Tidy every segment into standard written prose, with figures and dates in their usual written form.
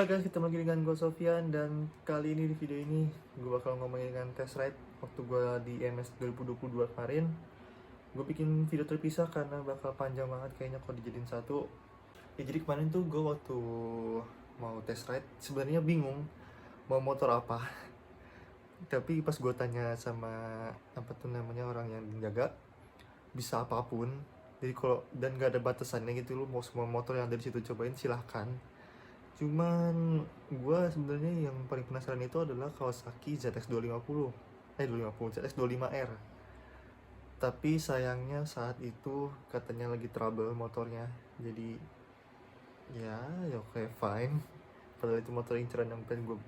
Halo guys, ketemu lagi dengan gue Sofyan. Dan kali ini di video ini gue bakal ngomongin dengan test ride waktu gue di MS 2022 kemarin. Gue bikin video terpisah karena bakal panjang banget kayaknya kalau dijadiin satu. Ya jadi kemarin tuh gue waktu mau test ride sebenarnya bingung mau motor apa. Tapi pas gue tanya sama apa tuh namanya orang yang jaga, bisa apapun. Jadi kalau dan gak ada batasannya gitu, lu mau semua motor yang ada di situ cobain silahkan. Cuman gue sebenarnya yang paling penasaran itu adalah Kawasaki ZX250, 250 ZX25R. Tapi sayangnya saat itu katanya lagi trouble motornya. Jadi ya oke fine. Padahal itu motor inceran yang pengen gue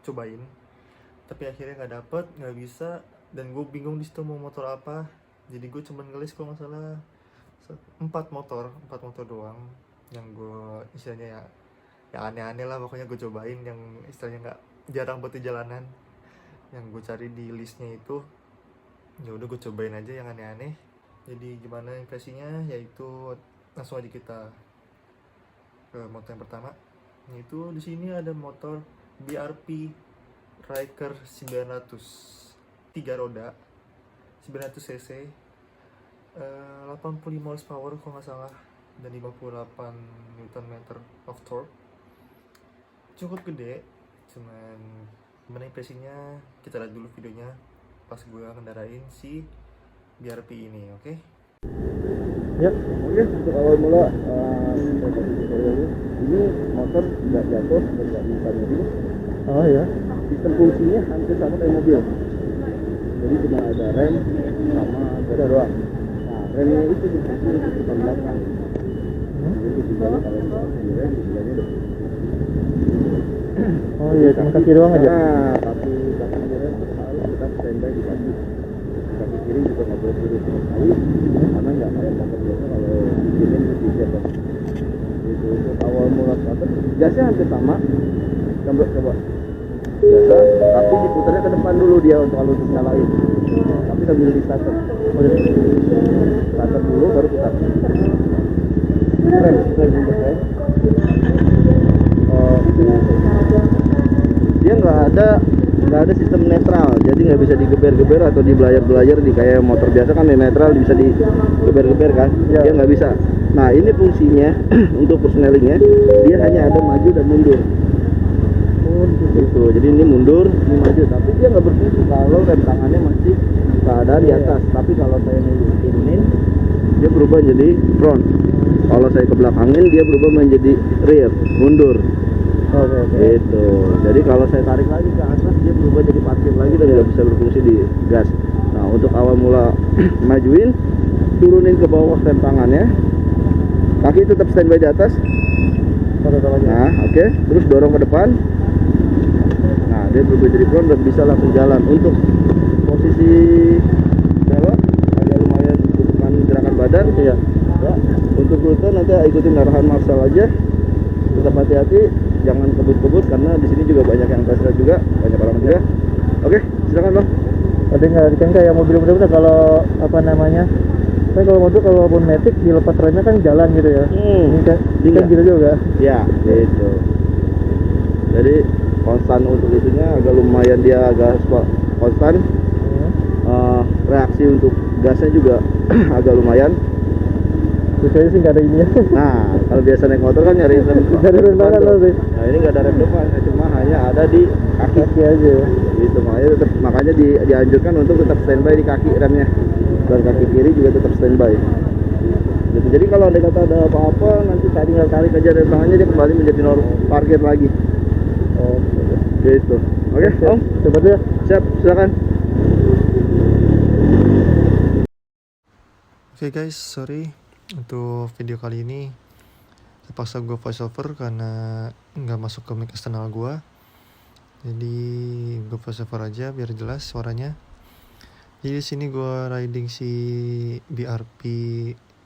cobain. Tapi akhirnya nggak dapet, nggak bisa. Dan gue bingung di situ mau motor apa. Jadi gue cuman ngelis kalau nggak salah 4 motor doang yang gue istilahnya ya aneh-aneh lah, pokoknya gue cobain yang istilahnya nggak jarang buat di jalanan. Yang gue cari di listnya itu ya udah gue cobain aja yang aneh-aneh. Jadi gimana impresinya, yaitu langsung aja kita ke motor yang pertama, yaitu di sini ada motor BRP Ryker 900 3 roda 900 cc, 85 horsepower kalau nggak salah, dan 58 Nm of torque. Cukup gede. Cuman gimana impresinya, kita lihat dulu videonya pas gue ngendarain si BRP ini, oke? Ya, oke. Untuk awal mula ini motor nggak jatuh dan nggak bisa miring. Oh ya. Sistem fungsinya hampir sama kayak mobil. Jadi cuma ada rem sama sepeda doang. Nah, remnya itu berfungsi untuk depan belakang. Jadi ketiganya kalau di rem, ketiganya udah. Oh iya, cuma kaki doang aja. Nah, tapi kaki rem harus tetap standby di kaki. Kaki kiri juga nggak boleh turun sama sekali, karena nggak kayak motor biasa kalau begini itu jatuh. Itu untuk awal mula motor, gasnya hampir sama. Coba biasa, tapi diputarnya ke depan dulu dia kalau untuk nyalain. Tapi sambil di starter. Starter dulu baru putar. Rem untuk rem. Dia nggak ada sistem netral, jadi nggak bisa digeber-geber atau dibelayar-belayar di kayak motor biasa kan. Di netral bisa digeber-geber kan, dia nggak bisa. Nah ini fungsinya untuk persnelingnya, dia hanya ada maju dan mundur. Gitu. Jadi ini mundur, ini maju, tapi dia nggak berfungsi kalau rem tangannya masih keadaan di atas. Tapi kalau saya turunin, dia berubah jadi front. Kalau saya ke belakangin, dia berubah menjadi rear, mundur. Oke. Itu. Jadi kalau saya tarik lagi ke atas, dia berubah jadi parkir lagi dan nggak bisa berfungsi di gas. Nah untuk awal mula majuin, turunin ke bawah rem tangannya, kaki tetap standby di atas. Nah oke. Terus dorong ke depan. Nah dia berubah jadi front dan bisa langsung jalan. Untuk posisi belok agak lumayan butuhkan gerakan badan ya. Untuk rute nanti ikutin arahan Marshall aja. Tetap hati-hati, jangan kebut-kebut karena di sini juga banyak yang tes juga, banyak orang juga. Oke, silakan bang. Ada nggak kan kayak mobil bener-bener kalau apa namanya? Tapi kalau mobil kalaupun matic dilepas remnya kan jalan gitu ya. Ini kan gitu juga. Ya, gitu. Jadi konstan untuk itunya agak lumayan, dia agak konstan. Reaksi untuk gasnya juga agak lumayan. Biasanya sih nggak ada ininya. Nah, kalau biasa naik motor kan nyari rem depan tuh. Nah, ini nggak ada rem depan, cuma hanya ada di kaki aja. Gitu, makanya dianjurkan untuk tetap standby di kaki remnya, dan kaki kiri juga tetap standby. Gitu. Jadi kalau ada kata ada apa-apa, nanti tinggal tarik aja rem tangannya, dia kembali menjadi parkir lagi. Oh, gitu. Oke, Om, coba deh. Siap, silakan. Oke guys, sorry untuk video kali ini terpaksa gue voice over karena nggak masuk ke mic eksternal gue. Jadi gue voice over aja biar jelas suaranya. Jadi di sini gue riding si BRP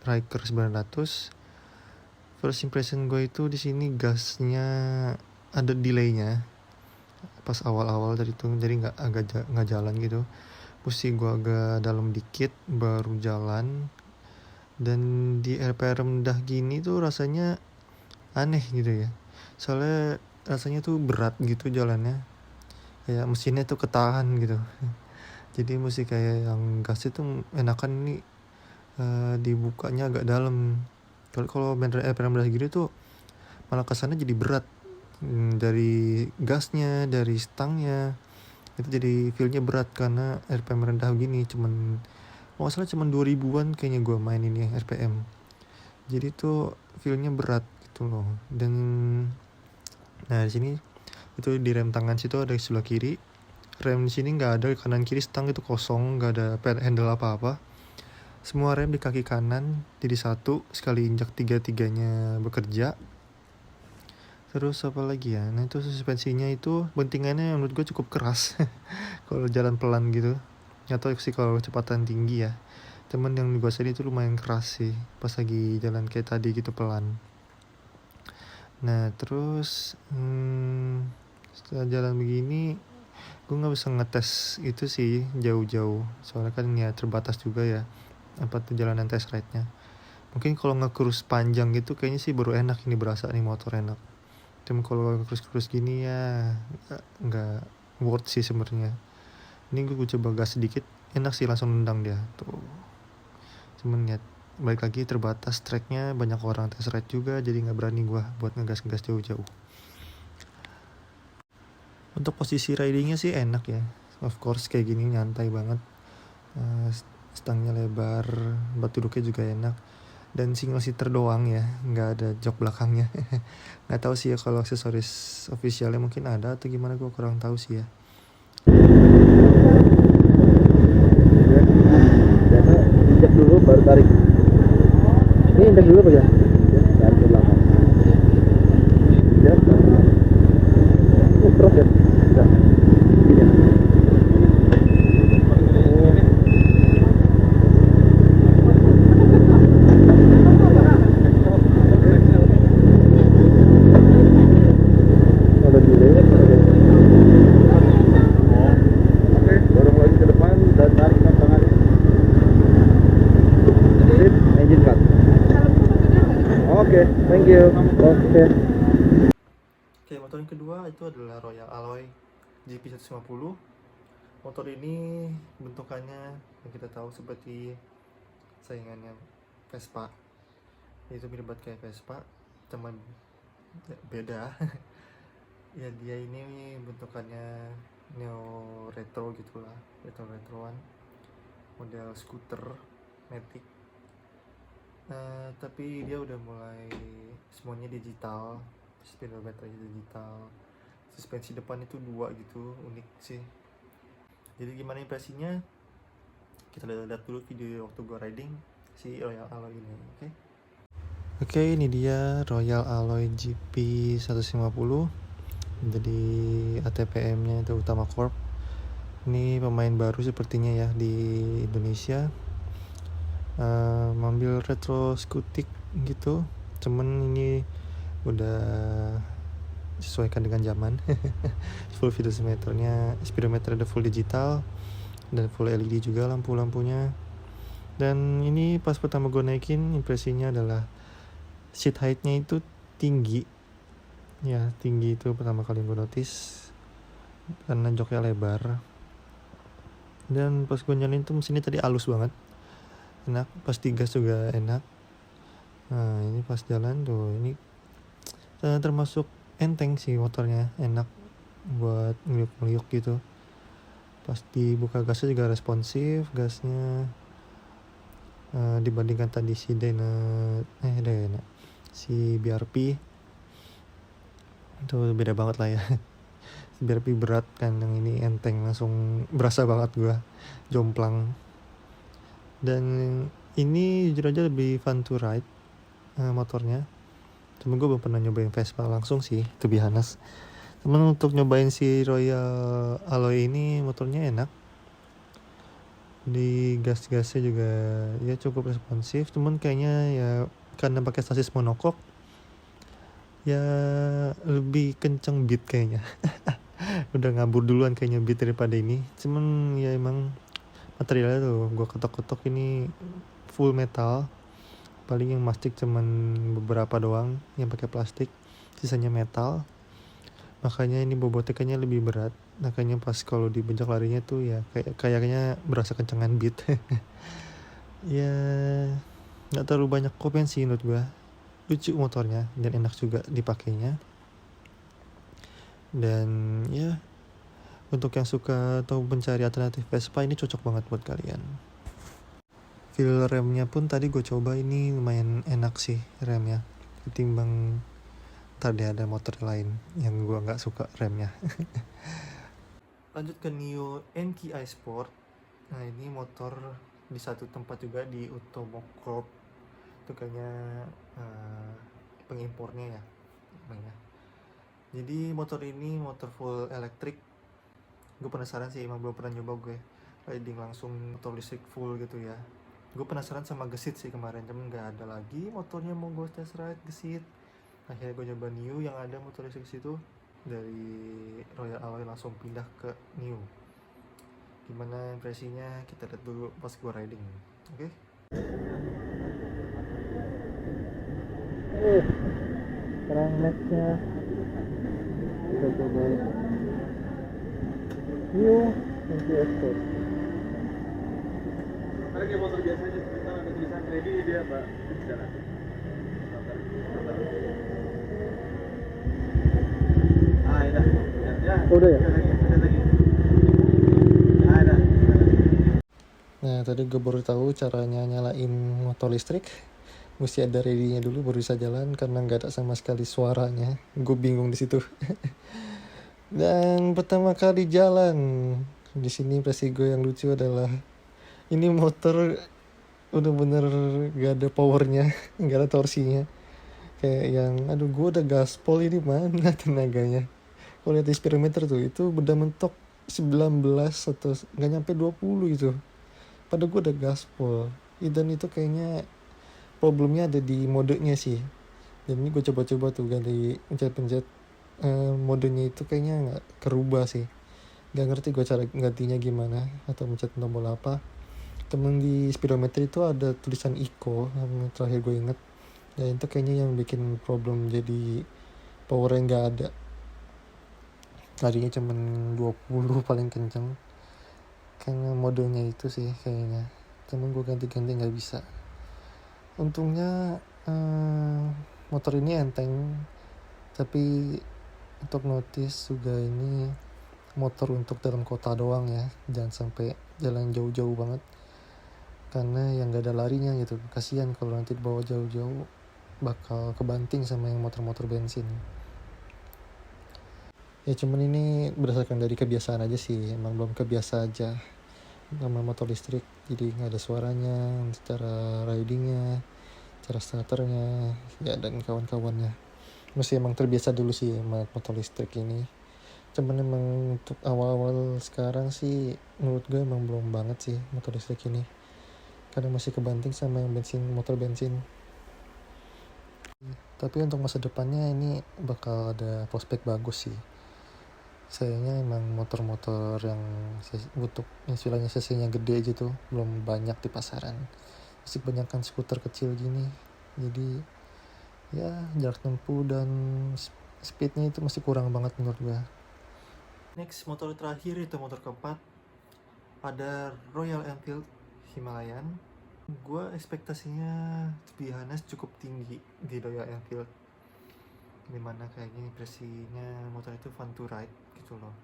Ryker 900. First impression gue itu di sini gasnya ada delaynya pas awal-awal dari itu, jadi nggak jalan gitu. Mesti gue agak dalam dikit baru jalan. Dan di RPM rendah gini tuh rasanya aneh gitu ya. Soalnya rasanya tuh berat gitu jalannya, kayak mesinnya tuh ketahan gitu. Jadi mesti kayak yang gas itu enakan ini dibukanya agak dalam. Kalau rem dalam gini tuh malah kesannya jadi berat. Dari gasnya, dari stangnya itu jadi feelnya berat karena RPM rendah gini. Cuman kalau nggak salah cuman 2000-an kayaknya gue main ini RPM. Jadi tuh feelnya berat gitu loh. Dan nah di sini itu di rem tangan situ ada di sebelah kiri. Rem di sini nggak ada, kanan kiri stang itu kosong, nggak ada handle apa-apa. Semua rem di kaki kanan jadi satu, sekali injak tiga-tiganya bekerja. Terus apa lagi ya? Nah itu suspensinya itu bentingannya menurut gue cukup keras. Kalau jalan pelan gitu. Nggak tahu sih kalau kecepatan tinggi ya. Temen yang gue sini itu lumayan keras sih pas lagi jalan kayak tadi gitu pelan. Nah terus setelah jalan begini gue nggak bisa ngetes itu sih jauh-jauh. Soalnya kan ya terbatas juga ya apa tuh jalanan test ride-nya. Mungkin kalau nge-cruise panjang gitu kayaknya sih baru enak ini, berasa nih motor enak. Cuma kalau cruise gini ya nggak worth sih sebenarnya. Ini gue coba gas sedikit, enak sih langsung nendang dia tuh. Cuman ya balik lagi terbatas tracknya, banyak orang test ride juga, jadi nggak berani gue buat ngegas jauh-jauh. Untuk posisi ridingnya sih enak ya, of course kayak gini nyantai banget. Stangnya lebar, tempat duduknya juga enak. Dan single seater doang ya, nggak ada jok belakangnya. Nggak tahu sih ya kalau aksesoris officialnya mungkin ada atau gimana, gue kurang tahu sih ya. Biasa injak dulu baru tarik. Ini injak dulu apa ya? Tarik ke belakang. Injak. Keras ya? Enggak. Gini ya? Ada delay. Oke, dorong lagi ke depan dan tarik ke tangan. Sip, engine cut. Oke, thank you. Oke. Oke, motor yang kedua itu adalah Royal Alloy GP150. Motor ini bentukannya yang kita tahu seperti saingannya Vespa. Itu mirip banget kayak Vespa, cuman beda. Ya dia ini bentukannya neo retro gitulah, retroan, model scooter matic. Tapi dia udah mulai semuanya digital, speedometer digital, suspensi depan itu 2 gitu, unik sih. Jadi gimana impresinya? Kita lihat dulu video waktu gua riding si Royal Alloy ini, oke? Oke, ini dia Royal Alloy GP150. Jadi ATPM-nya itu Utama Corp. Ini pemain baru sepertinya ya di Indonesia. Mobil retro skutik gitu. Cuman ini udah disesuaikan dengan zaman. Full speedometer ada full digital dan full LED juga lampu-lampunya. Dan ini pas pertama gue naikin, impresinya adalah seat height-nya itu tinggi. Ya, tinggi itu pertama kali gue notice karena joknya lebar. Dan pas gue nyalain tuh mesinnya tadi halus banget, enak. Pas digas juga enak. Nah ini pas jalan tuh, ini termasuk enteng sih motornya, enak buat ngeliuk-ngeliuk gitu. Pas dibuka gasnya juga responsif gasnya, dibandingkan tadi si si BRP itu beda banget lah ya. BRP berat kan, yang ini enteng, langsung berasa banget gua jomplang. Dan ini jujur aja lebih fun to ride motornya. Cuma gue belum pernah nyobain Vespa langsung sih, to be honest. Cuman untuk nyobain si Royal Alloy ini motornya enak. Di gas-gasnya juga ya cukup responsif. Cuman kayaknya ya karena pakai sasis monokok ya lebih kenceng beat kayaknya. Udah ngabur duluan kayaknya beat daripada ini. Cuman ya emang materialnya tuh gue ketok-ketok ini full metal. Paling yang plastik cuman beberapa doang yang pakai plastik, sisanya metal. makanya ini bobotnya kayaknya lebih berat. Makanya pas kalau di puncak larinya tuh ya kayaknya berasa kencengan beat. Ya nggak terlalu banyak komen sih menurut gua, lucu motornya dan enak juga dipakainya. Dan ya untuk yang suka atau mencari alternatif Vespa, ini cocok banget buat kalian. Feel remnya pun tadi gue coba, ini lumayan enak sih remnya ketimbang tadi ada motor lain yang gue nggak suka remnya. Lanjut ke Nio NKI Sport. Nah ini motor di satu tempat juga di Utomo Corp. Itu kayaknya pengimpornya ya namanya. Jadi motor ini motor full elektrik. Gue penasaran sih, emang belum pernah nyoba gue riding langsung motor listrik full gitu ya. Gue penasaran sama gesit sih kemarin, cuman nggak ada lagi motornya mau gue test ride gesit. Akhirnya gue nyoba Nio yang ada motor listrik situ. Dari Royal Alloy langsung pindah ke Nio. Gimana impresinya, kita lihat dulu pas gue riding. Oke? Sekarang nextnya kita coba Nio NKI Sport. Ada kayak motor biasa aja, kita ada tulisan ready dia Pak jalan. Ya. Udah ya? Ada lagi. Ada. Nah tadi gue baru tahu caranya nyalain motor listrik. Mesti ada ready-nya dulu baru bisa jalan, karena nggak ada sama sekali suaranya. Gue bingung di situ. Dan pertama kali jalan di sini, impresi gue yang lucu adalah ini motor udah bener gak ada powernya, gak ada torsinya. Kayak yang aduh gue udah gaspol, ini mana tenaganya. Kalau lihat di speedometer tuh itu beda mentok 19 atau nggak nyampe 20 itu. Padahal gue udah gaspol. Dan itu kayaknya problemnya ada di modenya sih. Dan ini gue coba-coba tuh ganti pencet-pencet modenya, itu kayaknya nggak kerubah sih. Gak ngerti gue cara gantinya gimana atau mencet tombol apa. Temen di speedometer itu ada tulisan eco yang terakhir gue inget. Dan itu kayaknya yang bikin problem, jadi powernya nggak ada. Tadinya cuman 20 paling kenceng, karena modenya itu sih kayaknya. Cuman gue ganti-ganti nggak bisa. Untungnya motor ini enteng, tapi untuk notice juga ini motor untuk dalam kota doang ya, jangan sampai jalan jauh-jauh banget, karena yang gak ada larinya gitu. Kasihan kalau nanti dibawa jauh-jauh bakal kebanting sama yang motor-motor bensin. Ya cuman ini berdasarkan dari kebiasaan aja sih, emang belum kebiasa aja sama motor listrik, jadi nggak ada suaranya, cara ridingnya, cara starternya, ya dan kawan-kawannya. Mesti emang terbiasa dulu sih sama motor listrik ini. Cuman emang untuk awal-awal sekarang sih menurut gue emang belum banget sih motor listrik ini, karena masih kebanting sama yang motor bensin. Tapi untuk masa depannya ini bakal ada prospek bagus sih. Sayangnya emang motor-motor yang butuh istilahnya cc-nya gede gitu belum banyak di pasaran. Masih kebanyakan skuter kecil gini. Jadi ya jarak tempuh dan speednya itu masih kurang banget menurut gue. Next, motor terakhir itu motor keempat, ada Royal Enfield Himalayan. Gue ekspektasinya to be honest cukup tinggi di Royal Enfield, dimana kayaknya impresinya motor itu fun to ride gitu loh.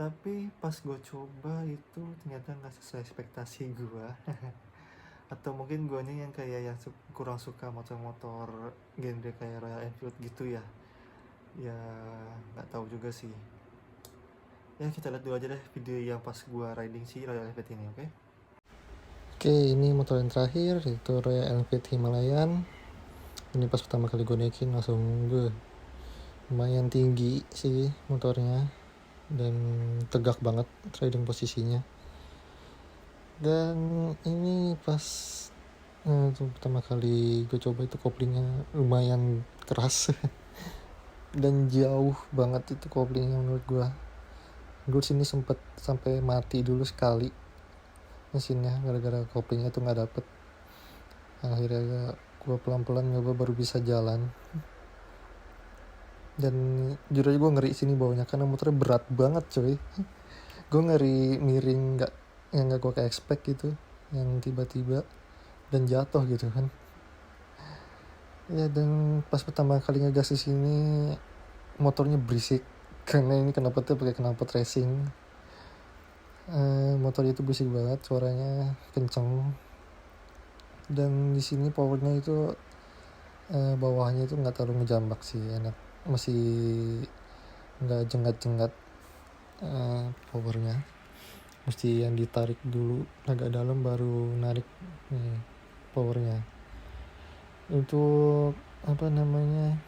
Tapi pas gue coba itu ternyata nggak sesuai ekspektasi gue. Atau mungkin gue nya yang kayak yang kurang suka motor-motor genre kayak Royal Enfield gitu ya. Ya nggak tahu juga sih. Ya kita lihat dulu aja deh video yang pas gue riding si Royal Enfield ini, oke? Oke, ini motor yang terakhir itu Royal Enfield Himalayan. Ini pas pertama kali gue naikin langsung lumayan tinggi sih motornya, dan tegak banget riding posisinya. Dan ini pas pertama kali gue coba itu koplingnya lumayan keras dan jauh banget itu koplingnya menurut gue. Gue sini sempet sampai mati dulu sekali mesinnya gara-gara koplingnya tuh nggak dapet. Akhirnya gue pelan-pelan nyoba baru bisa jalan. Dan jujur aja gue ngeri sini bawahnya karena motornya berat banget coy. Gue ngeri miring yang nggak gue kayak expect gitu, yang tiba-tiba dan jatuh gitu kan. Ya, dan pas pertama kali ngegas di sini motornya berisik karena ini knalpotnya pakai knalpot racing. Motor itu berisik banget, suaranya kenceng. Dan di sini powernya itu bawahnya itu nggak terlalu ngejambak sih, enak, masih nggak jengat-jengat powernya. Mesti yang ditarik dulu agak dalam baru narik nih powernya. Untuk apa namanya,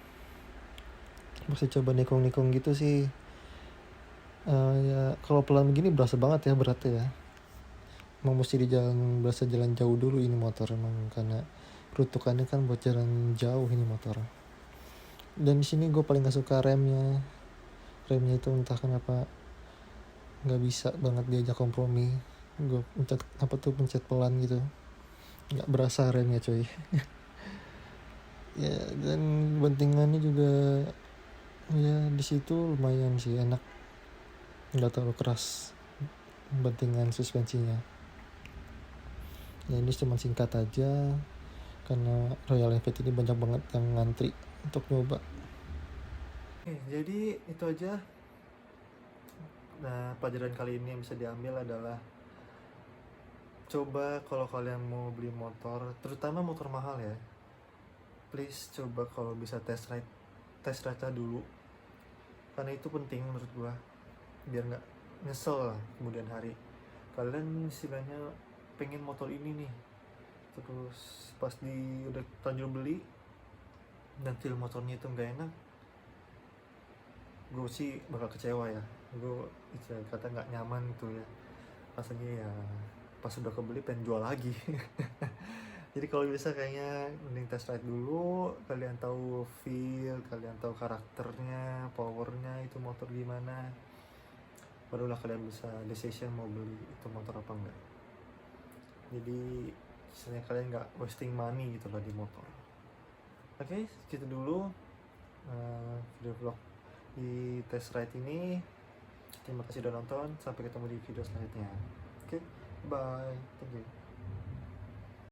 masih coba nikung-nikung gitu sih. Ya kalau pelan begini berasa banget ya beratnya ya. Emang mesti di jalan, berasa jalan jauh dulu ini motor emang, karena perutukannya kan buat jalan jauh ini motor. Dan di sini gue paling gak suka remnya itu entah kenapa nggak bisa banget diajak kompromi. Gue pencet pelan gitu, nggak berasa remnya coy. Ya, dan bantingannya juga ya di situ lumayan sih enak, nggak terlalu keras bantingan suspensinya. Ya ini cuma singkat aja karena Royal Enfield ini banyak banget yang ngantri untuk nyoba. Oke, jadi itu aja. Nah, pelajaran kali ini yang bisa diambil adalah coba kalau kalian mau beli motor, terutama motor mahal ya, please coba kalau bisa test ride dulu, karena itu penting menurut gua biar nggak nyesel lah kemudian hari. Kalian istilahnya pengen motor ini nih, terus pas udah terlanjur beli dan feel motornya itu nggak enak, gue sih bakal kecewa ya. Gue istilah kata nggak nyaman tuh ya rasanya ya, pas udah kebeli pengen jual lagi. Jadi kalau bisa kayaknya mending test ride dulu, kalian tahu feel, kalian tahu karakternya, powernya itu motor gimana, barulah kalian bisa decision mau beli itu motor apa enggak. Jadi istilahnya kalian nggak wasting money gitu loh di motor. Oke, segitu dulu video vlog di test ride ini. Terima kasih udah nonton, sampai ketemu di video selanjutnya. Oke, bye, thank you.